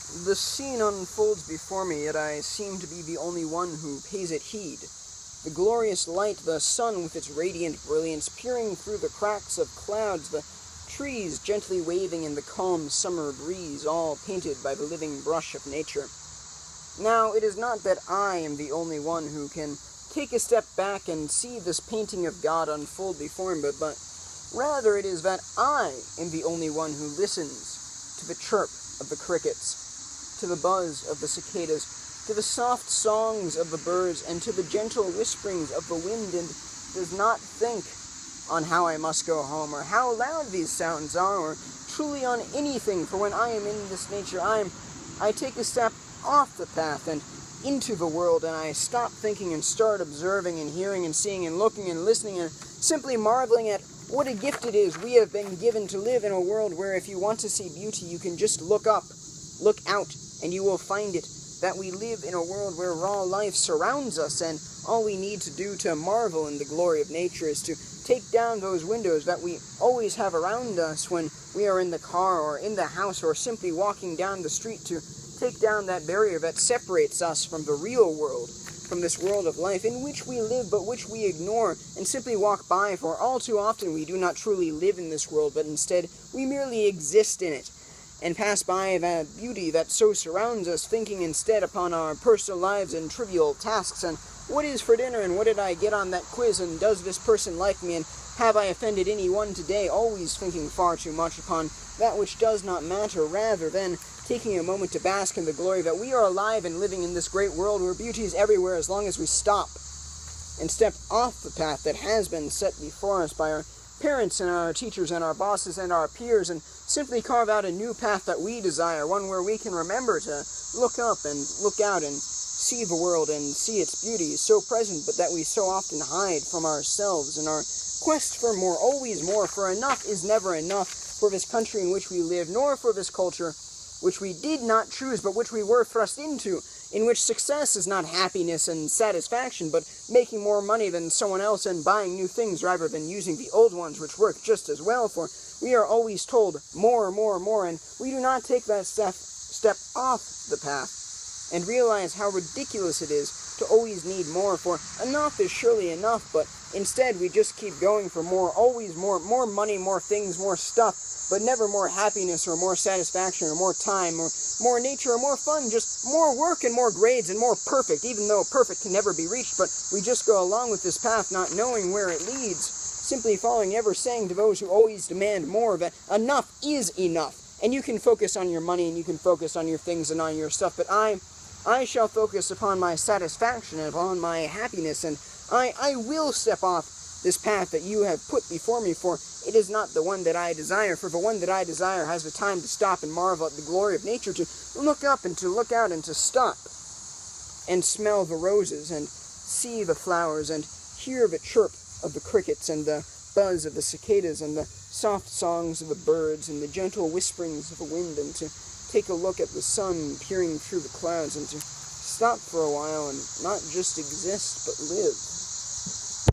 The scene unfolds before me, yet I seem to be the only one who pays it heed. The glorious light, the sun with its radiant brilliance peering through the cracks of clouds, the trees gently waving in the calm summer breeze, all painted by the living brush of nature. Now, it is not that I am the only one who can take a step back and see this painting of God unfold before him, but rather it is that I am the only one who listens to the chirp of the crickets, to the buzz of the cicadas, to the soft songs of the birds, and to the gentle whisperings of the wind, and does not think on how I must go home, or how loud these sounds are, or truly on anything, for when I am in this nature, I take a step off the path and into the world, and I stop thinking and start observing and hearing and seeing and looking and listening and simply marveling at what a gift it is we have been given to live in a world where if you want to see beauty, you can just look up, look out, and you will find it. That we live in a world where raw life surrounds us, and all we need to do to marvel in the glory of nature is to take down those windows that we always have around us when we are in the car or in the house or simply walking down the street, to take down that barrier that separates us from the real world, from this world of life in which we live but which we ignore and simply walk by, for all too often we do not truly live in this world, but instead we merely exist in it, and pass by that beauty that so surrounds us, thinking instead upon our personal lives and trivial tasks, and what is for dinner, and what did I get on that quiz, and does this person like me, and have I offended anyone today, always thinking far too much upon that which does not matter, rather than taking a moment to bask in the glory that we are alive and living in this great world where beauty is everywhere as long as we stop and step off the path that has been set before us by our parents and our teachers and our bosses and our peers, and simply carve out a new path that we desire, one where we can remember to look up and look out and see the world and see its beauty so present, but that we so often hide from ourselves in our quest for more, always more, for enough is never enough for this country in which we live, nor for this culture which we did not choose, but which we were thrust into, in which success is not happiness and satisfaction, but making more money than someone else and buying new things rather than using the old ones which work just as well, for we are always told more, more, more, and we do not take that step off the path and realize how ridiculous it is to always need more, for enough is surely enough, but instead we just keep going for more, always more money, more things, more stuff, but never more happiness or more satisfaction or more time or more nature or more fun, just more work and more grades and more perfect, even though perfect can never be reached, but we just go along with this path not knowing where it leads, simply following, ever saying to those who always demand more that enough is enough, and you can focus on your money and you can focus on your things and on your stuff, but I shall focus upon my satisfaction and upon my happiness, and I will step off this path that you have put before me, for it is not the one that I desire, for the one that I desire has the time to stop and marvel at the glory of nature, to look up and to look out and to stop and smell the roses and see the flowers and hear the chirp of the crickets and the buzz of the cicadas and the soft songs of the birds and the gentle whisperings of the wind, and to take a look at the sun peering through the clouds, and to stop for a while and not just exist but live.